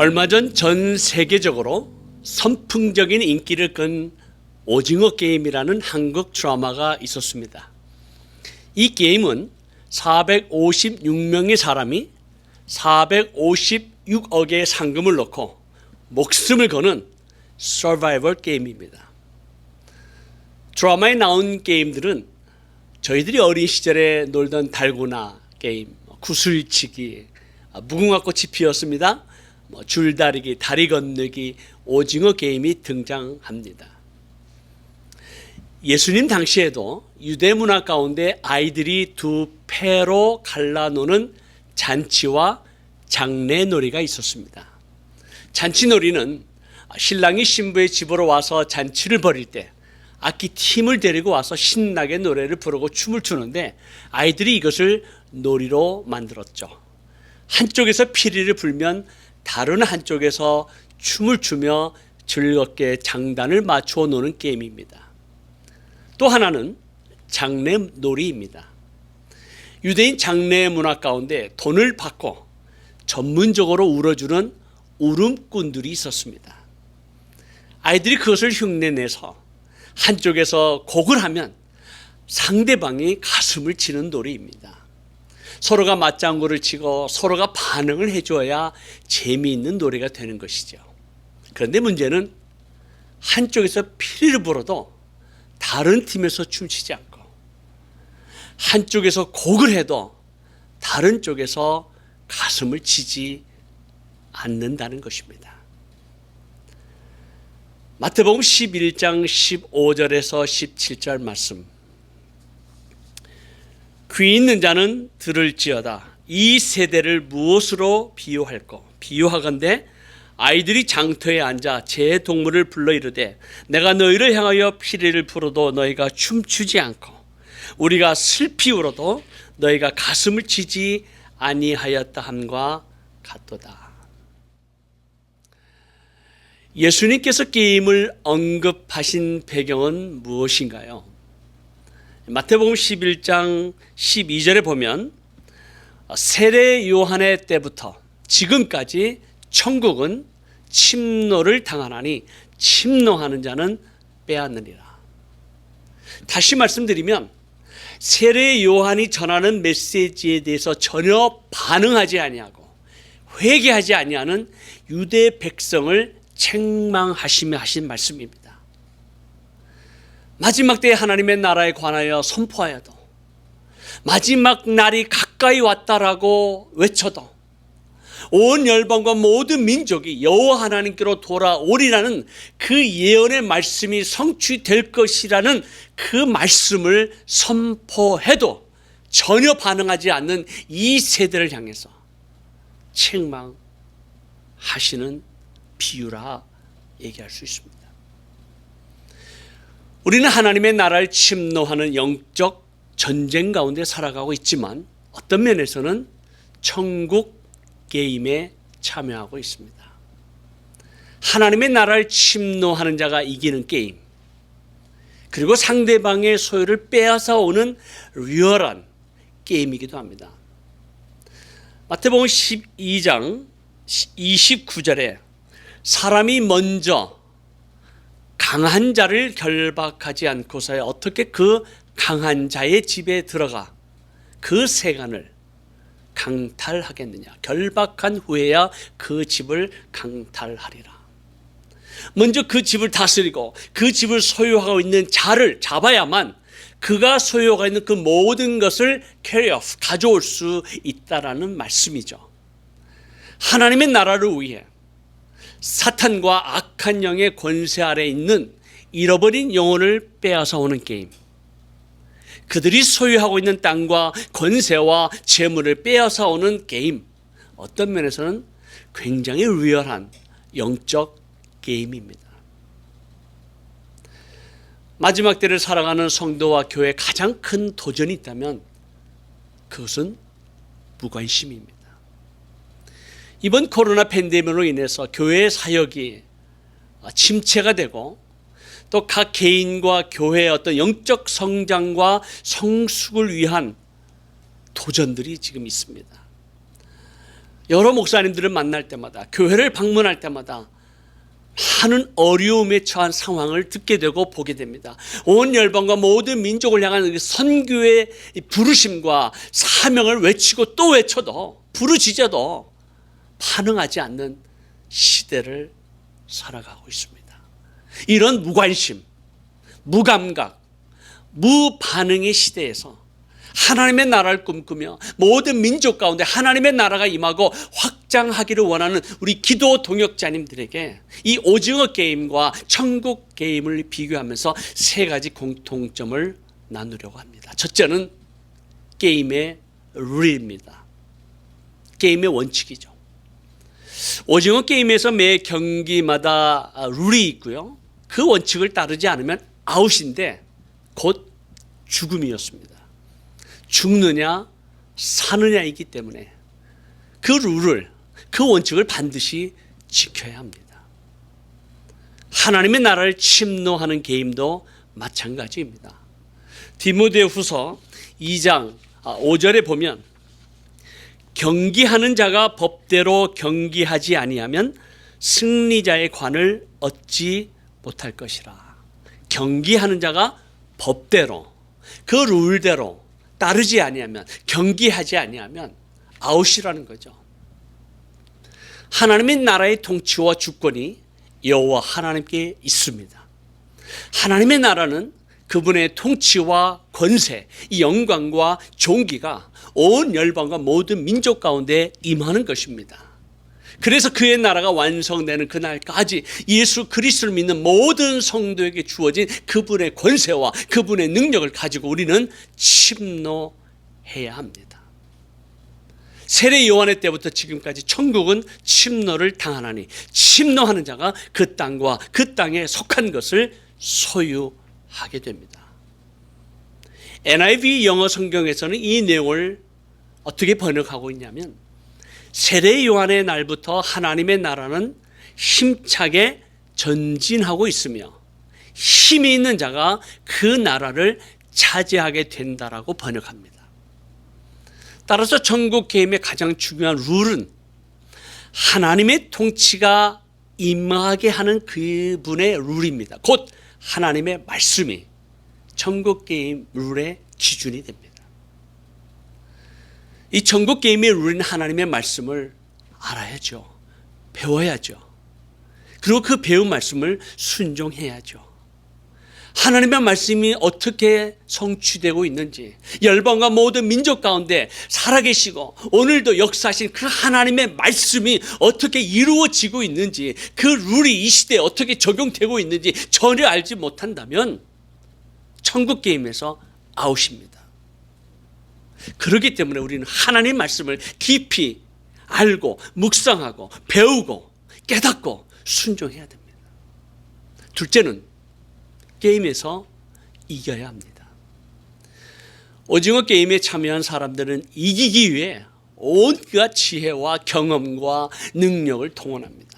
얼마 전 전 세계적으로 선풍적인 인기를 끈 오징어 게임이라는 한국 드라마가 있었습니다. 이 게임은 456명의 사람이 456억의 상금을 넣고 목숨을 거는 서바이벌 게임입니다. 드라마에 나온 게임들은 저희들이 어린 시절에 놀던 달고나 게임, 구슬치기, 무궁화 꽃이 피었습니다. 줄다리기, 다리 건너기, 오징어 게임이 등장합니다. 예수님 당시에도 유대 문화 가운데 아이들이 두 패로 갈라노는 잔치와 장례놀이가 있었습니다. 잔치놀이는 신랑이 신부의 집으로 와서 잔치를 벌일 때 악기 팀을 데리고 와서 신나게 노래를 부르고 춤을 추는데 아이들이 이것을 놀이로 만들었죠. 한쪽에서 피리를 불면 다른 한쪽에서 춤을 추며 즐겁게 장단을 맞추어 노는 게임입니다. 또 하나는 장례놀이입니다. 유대인 장례 문화 가운데 돈을 받고 전문적으로 울어주는 울음꾼들이 있었습니다. 아이들이 그것을 흉내내서 한쪽에서 곡을 하면 상대방이 가슴을 치는 놀이입니다. 서로가 맞장구를 치고 서로가 반응을 해줘야 재미있는 노래가 되는 것이죠. 그런데 문제는 한쪽에서 피리를 불어도 다른 팀에서 춤추지 않고 한쪽에서 곡을 해도 다른 쪽에서 가슴을 치지 않는다는 것입니다. 마태복음 11장 15절에서 17절 말씀. 귀 있는 자는 들을지어다. 이 세대를 무엇으로 비유할꼬? 비유하건대 아이들이 장터에 앉아 제 동물을 불러 이르되 내가 너희를 향하여 피리를 불어도 너희가 춤추지 않고 우리가 슬피 울어도 너희가 가슴을 치지 아니하였다 함과 같도다. 예수님께서 게임을 언급하신 배경은 무엇인가요? 마태복음 11장 12절에 보면 세례 요한의 때부터 지금까지 천국은 침노를 당하나니 침노하는 자는 빼앗느니라. 다시 말씀드리면 세례 요한이 전하는 메시지에 대해서 전혀 반응하지 아니하고 회개하지 아니하는 유대 백성을 책망하시며 하신 말씀입니다. 마지막 때에 하나님의 나라에 관하여 선포하여도 마지막 날이 가까이 왔다라고 외쳐도 온 열방과 모든 민족이 여호와 하나님께로 돌아오리라는 그 예언의 말씀이 성취될 것이라는 그 말씀을 선포해도 전혀 반응하지 않는 이 세대를 향해서 책망하시는 비유라 얘기할 수 있습니다. 우리는 하나님의 나라를 침노하는 영적 전쟁 가운데 살아가고 있지만 어떤 면에서는 천국 게임에 참여하고 있습니다. 하나님의 나라를 침노하는 자가 이기는 게임, 그리고 상대방의 소유를 빼앗아 오는 리얼한 게임이기도 합니다. 마태복음 12장 29절에 사람이 먼저 강한 자를 결박하지 않고서야 어떻게 그 강한 자의 집에 들어가 그 세간을 강탈하겠느냐. 결박한 후에야 그 집을 강탈하리라. 먼저 그 집을 다스리고 그 집을 소유하고 있는 자를 잡아야만 그가 소유하고 있는 그 모든 것을 carry off, 가져올 수 있다라는 말씀이죠. 하나님의 나라를 위해 사탄과 악한 영의 권세 아래 있는 잃어버린 영혼을 빼앗아 오는 게임, 그들이 소유하고 있는 땅과 권세와 재물을 빼앗아 오는 게임, 어떤 면에서는 굉장히 리얼한 영적 게임입니다. 마지막 때를 살아가는 성도와 교회에 가장 큰 도전이 있다면 그것은 무관심입니다. 이번 코로나 팬데믹으로 인해서 교회의 사역이 침체가 되고 또 각 개인과 교회의 어떤 영적 성장과 성숙을 위한 도전들이 지금 있습니다. 여러 목사님들을 만날 때마다, 교회를 방문할 때마다 많은 어려움에 처한 상황을 듣게 되고 보게 됩니다. 온 열방과 모든 민족을 향한 선교의 부르심과 사명을 외치고 또 외쳐도, 부르짖어도 반응하지 않는 시대를 살아가고 있습니다. 이런 무관심, 무감각, 무반응의 시대에서 하나님의 나라를 꿈꾸며 모든 민족 가운데 하나님의 나라가 임하고 확장하기를 원하는 우리 기도 동역자님들에게 이 오징어 게임과 천국 게임을 비교하면서 세 가지 공통점을 나누려고 합니다. 첫째는 게임의 룰입니다. 게임의 원칙이죠. 오징어 게임에서 매 경기마다 룰이 있고요. 그 원칙을 따르지 않으면 아웃인데 곧 죽음이었습니다. 죽느냐 사느냐이기 때문에 그 룰을, 그 원칙을 반드시 지켜야 합니다. 하나님의 나라를 침노하는 게임도 마찬가지입니다. 디모데후서 2장 5절에 보면 경기하는 자가 법대로 경기하지 아니하면 승리자의 관을 얻지 못할 것이라. 경기하는 자가 법대로, 그 룰대로 따르지 아니하면, 경기하지 아니하면 아웃이라는 거죠. 하나님의 나라의 통치와 주권이 여호와 하나님께 있습니다. 하나님의 나라는 그분의 통치와 권세, 이 영광과 존귀가 온 열방과 모든 민족 가운데 임하는 것입니다. 그래서 그의 나라가 완성되는 그날까지 예수 그리스도를 믿는 모든 성도에게 주어진 그분의 권세와 그분의 능력을 가지고 우리는 침노해야 합니다. 세례 요한의 때부터 지금까지 천국은 침노를 당하나니 침노하는 자가 그 땅과 그 땅에 속한 것을 소유하게 됩니다. NIV 영어 성경에서는 이 내용을 어떻게 번역하고 있냐면, 세례 요한의 날부터 하나님의 나라는 힘차게 전진하고 있으며 힘이 있는 자가 그 나라를 차지하게 된다라고 번역합니다. 따라서 천국 게임의 가장 중요한 룰은 하나님의 통치가 임하게 하는 그분의 룰입니다. 곧 하나님의 말씀이 천국 게임 룰의 기준이 됩니다. 이 천국 게임의 룰인 하나님의 말씀을 알아야죠. 배워야죠. 그리고 그 배운 말씀을 순종해야죠. 하나님의 말씀이 어떻게 성취되고 있는지, 열방과 모든 민족 가운데 살아계시고 오늘도 역사하신 그 하나님의 말씀이 어떻게 이루어지고 있는지, 그 룰이 이 시대에 어떻게 적용되고 있는지 전혀 알지 못한다면 천국 게임에서 아웃입니다. 그렇기 때문에 우리는 하나님의 말씀을 깊이 알고 묵상하고 배우고 깨닫고 순종해야 됩니다. 둘째는 게임에서 이겨야 합니다. 오징어 게임에 참여한 사람들은 이기기 위해 온갖 지혜와 경험과 능력을 동원합니다.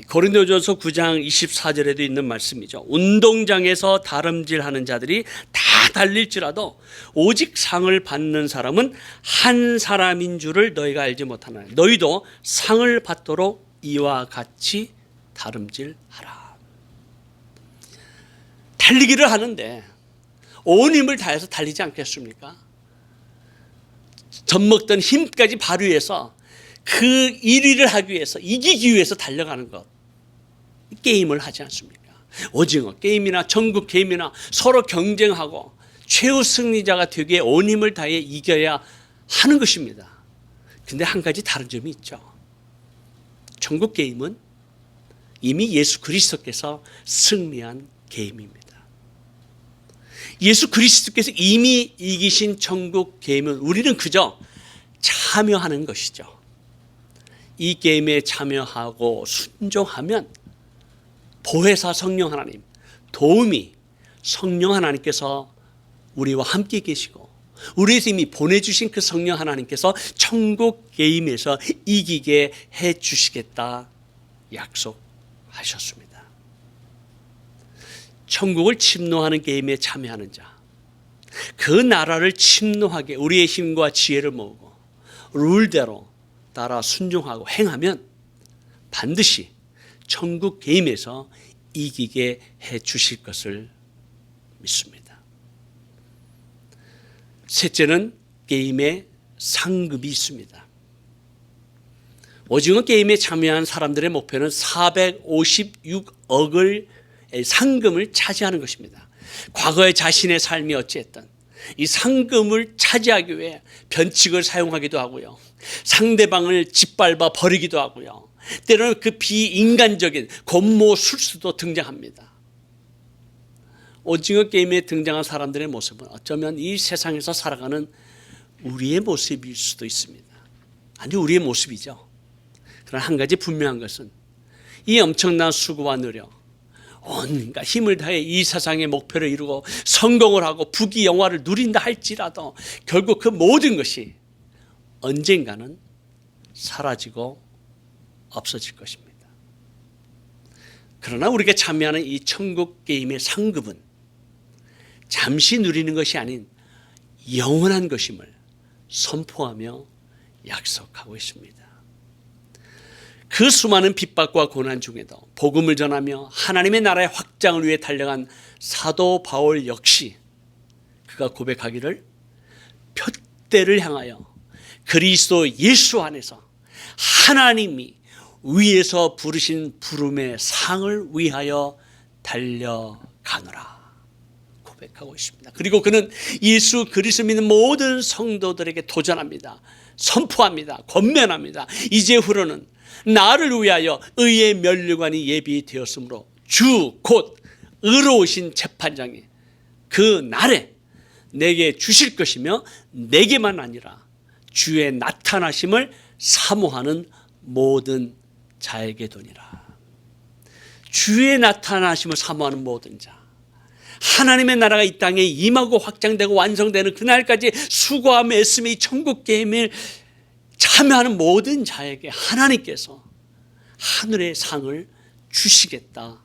고린도전서 9장 24절에도 있는 말씀이죠. 운동장에서 다름질하는 자들이 다 달릴지라도 오직 상을 받는 사람은 한 사람인 줄을 너희가 알지 못하나 너희도 상을 받도록 이와 같이 다름질하라. 달리기를 하는데 온 힘을 다해서 달리지 않겠습니까? 젖먹던 힘까지 발휘해서 그 1위를 하기 위해서, 이기기 위해서 달려가는 것, 게임을 하지 않습니까? 오징어 게임이나 천국 게임이나 서로 경쟁하고 최후 승리자가 되기에 온 힘을 다해 이겨야 하는 것입니다. 근데 한 가지 다른 점이 있죠. 천국 게임은 이미 예수 그리스도께서 승리한 게임입니다. 예수 그리스도께서 이미 이기신 천국 게임은 우리는 그저 참여하는 것이죠. 이 게임에 참여하고 순종하면 보혜사 성령 하나님, 도움이 성령 하나님께서 우리와 함께 계시고 우리에서 이미 보내주신 그 성령 하나님께서 천국 게임에서 이기게 해주시겠다 약속하셨습니다. 천국을 침노하는 게임에 참여하는 자, 그 나라를 침노하게 우리의 힘과 지혜를 모으고 룰대로 따라 순종하고 행하면 반드시 천국 게임에서 이기게 해 주실 것을 믿습니다. 셋째는 게임에 상급이 있습니다. 오징어 게임에 참여한 사람들의 목표는 456억을 상금을 차지하는 것입니다. 과거의 자신의 삶이 어찌했든 이 상금을 차지하기 위해 변칙을 사용하기도 하고요. 상대방을 짓밟아 버리기도 하고요. 때로는 그 비인간적인 곤모술수도 등장합니다. 오징어 게임에 등장한 사람들의 모습은 어쩌면 이 세상에서 살아가는 우리의 모습일 수도 있습니다. 아니, 우리의 모습이죠. 그러나 한 가지 분명한 것은 이 엄청난 수고와 노력, 온갖 힘을 다해 이 세상의 목표를 이루고 성공을 하고 부귀 영화를 누린다 할지라도 결국 그 모든 것이 언젠가는 사라지고 없어질 것입니다. 그러나 우리가 참여하는 이 천국 게임의 상급은 잠시 누리는 것이 아닌 영원한 것임을 선포하며 약속하고 있습니다. 그 수많은 핍박과 고난 중에도 복음을 전하며 하나님의 나라의 확장을 위해 달려간 사도 바울 역시 그가 고백하기를 표대를 향하여 그리스도 예수 안에서 하나님이 위에서 부르신 부름의 상을 위하여 달려가노라 고백하고 있습니다. 그리고 그는 예수 그리스도 믿는 모든 성도들에게 도전합니다. 선포합니다. 권면합니다. 이제후로는 나를 위하여 의의 면류관이 예비되었으므로 주 곧 의로우신 재판장이 그 날에 내게 주실 것이며 내게만 아니라 주의 나타나심을 사모하는 모든 자에게 도니라. 주의 나타나심을 사모하는 모든 자, 하나님의 나라가 이 땅에 임하고 확장되고 완성되는 그날까지 수고하며 애쓰며 이 천국 게임을 참여하는 모든 자에게 하나님께서 하늘의 상을 주시겠다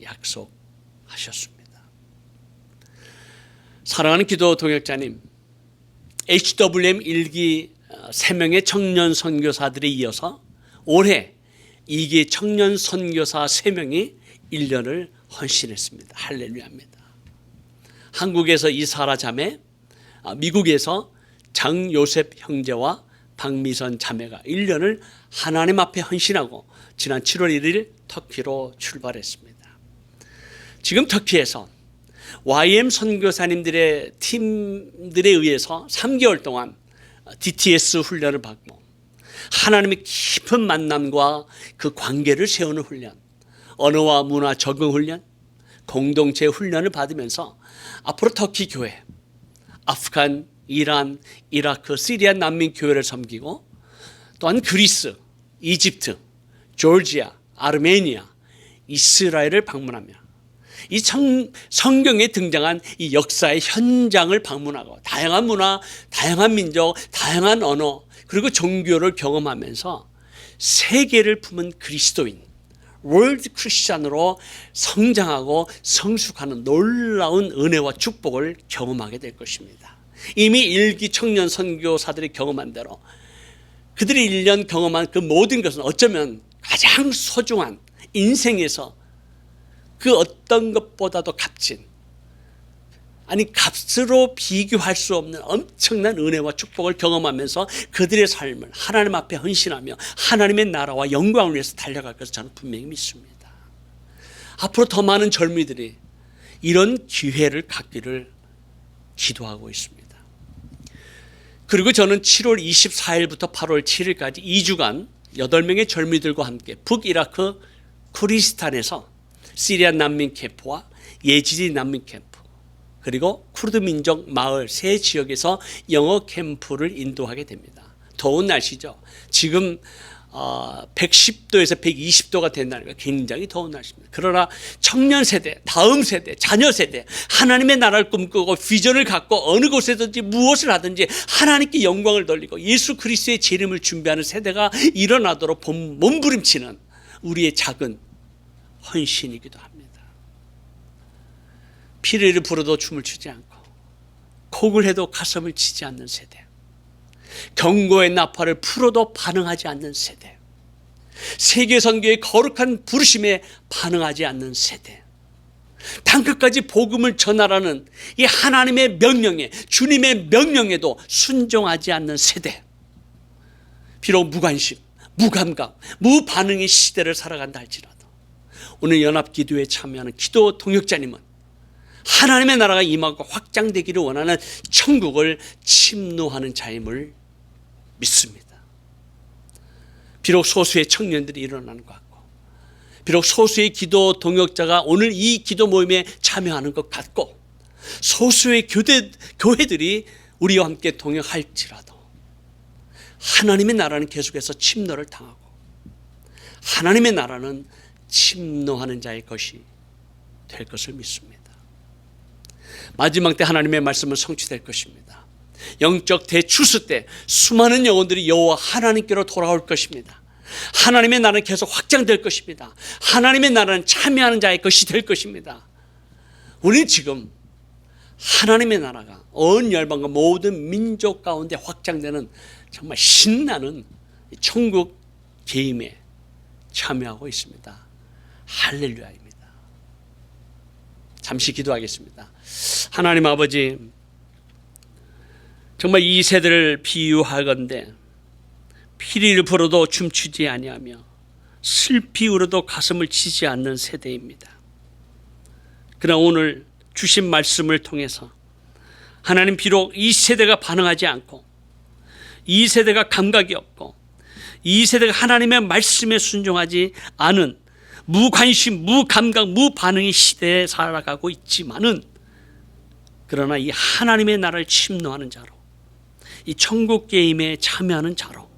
약속하셨습니다. 사랑하는 기도 동역자님, HWM 1기 3명의 청년 선교사들에 이어서 올해 2기 청년 선교사 3명이 1년을 헌신했습니다. 할렐루야입니다. 한국에서 이사라 자매, 미국에서 장요셉 형제와 박미선 자매가 1년을 하나님 앞에 헌신하고 지난 7월 1일 터키로 출발했습니다. 지금 터키에서 YM 선교사님들의 팀들에 의해서 3개월 동안 DTS 훈련을 받고 하나님의 깊은 만남과 그 관계를 세우는 훈련, 언어와 문화 적응 훈련, 공동체 훈련을 받으면서 앞으로 터키 교회, 아프간, 이란, 이라크, 시리아 난민 교회를 섬기고 또한 그리스, 이집트, 조지아, 아르메니아, 이스라엘을 방문하며 이 성경에 등장한 이 역사의 현장을 방문하고 다양한 문화, 다양한 민족, 다양한 언어 그리고 종교를 경험하면서 세계를 품은 그리스도인, 월드 크리스찬으로 성장하고 성숙하는 놀라운 은혜와 축복을 경험하게 될 것입니다. 이미 1기 청년 선교사들이 경험한 대로 그들이 1년 경험한 그 모든 것은 어쩌면 가장 소중한 인생에서 그 어떤 것보다도 값진, 아니 값으로 비교할 수 없는 엄청난 은혜와 축복을 경험하면서 그들의 삶을 하나님 앞에 헌신하며 하나님의 나라와 영광을 위해서 달려갈 것을 저는 분명히 믿습니다. 앞으로 더 많은 젊이들이 이런 기회를 갖기를 기도하고 있습니다. 그리고 저는 7월 24일부터 8월 7일까지 2주간 8명의 젊이들과 함께 북이라크 쿠리스탄에서 시리아 난민 캠프와 예지디 난민 캠프 그리고 쿠르드 민족 마을 세 지역에서 영어 캠프를 인도하게 됩니다. 더운 날씨죠. 지금 110도에서 120도가 된다는 게 굉장히 더운 날씨입니다. 그러나 청년 세대, 다음 세대, 자녀 세대, 하나님의 나라를 꿈꾸고 비전을 갖고 어느 곳에든지 무엇을 하든지 하나님께 영광을 돌리고 예수 그리스도의 재림을 준비하는 세대가 일어나도록 몸부림치는 우리의 작은 헌신이기도 합니다. 피리를 불어도 춤을 추지 않고 곡을 해도 가슴을 치지 않는 세대, 경고의 나팔을 풀어도 반응하지 않는 세대, 세계선교의 거룩한 부르심에 반응하지 않는 세대, 땅끝까지 복음을 전하라는 이 하나님의 명령에, 주님의 명령에도 순종하지 않는 세대, 비록 무관심, 무감각, 무반응의 시대를 살아간다 할지라도 오늘 연합기도에 참여하는 기도 동역자님은 하나님의 나라가 임하고 확장되기를 원하는 천국을 침노하는 자임을 믿습니다. 비록 소수의 청년들이 일어나는 것 같고, 비록 소수의 기도 동역자가 오늘 이 기도 모임에 참여하는 것 같고, 소수의 교회들이 우리와 함께 동역할지라도 하나님의 나라는 계속해서 침노를 당하고, 하나님의 나라는 침노하는 자의 것이 될 것을 믿습니다. 마지막 때 하나님의 말씀은 성취될 것입니다. 영적 대추수 때 수많은 영혼들이 여호와 하나님께로 돌아올 것입니다. 하나님의 나라는 계속 확장될 것입니다. 하나님의 나라는 참여하는 자의 것이 될 것입니다. 우리는 지금 하나님의 나라가 온 열방과 모든 민족 가운데 확장되는 정말 신나는 천국 계임에 참여하고 있습니다. 할렐루야입니다. 잠시 기도하겠습니다. 하나님 아버지, 정말 이 세대를 비유하건대 피리를 불어도 춤추지 아니하며 슬피 울어도 가슴을 치지 않는 세대입니다. 그러나 오늘 주신 말씀을 통해서 하나님, 비록 이 세대가 반응하지 않고, 이 세대가 감각이 없고, 이 세대가 하나님의 말씀에 순종하지 않은 무관심, 무감각, 무반응의 시대에 살아가고 있지만은, 그러나 이 하나님의 나라를 침노하는 자로, 이 천국 게임에 참여하는 자로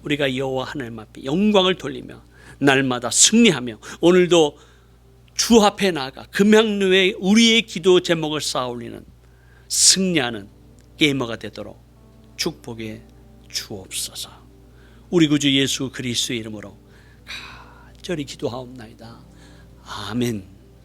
우리가 여호와 하나님 앞에 영광을 돌리며 날마다 승리하며 오늘도 주 앞에 나아가 금향루에 우리의 기도 제목을 쌓아 올리는 승리하는 게이머가 되도록 축복해 주옵소서. 우리 구주 예수 그리스도의 이름으로 간절히 기도하옵나이다. 아멘.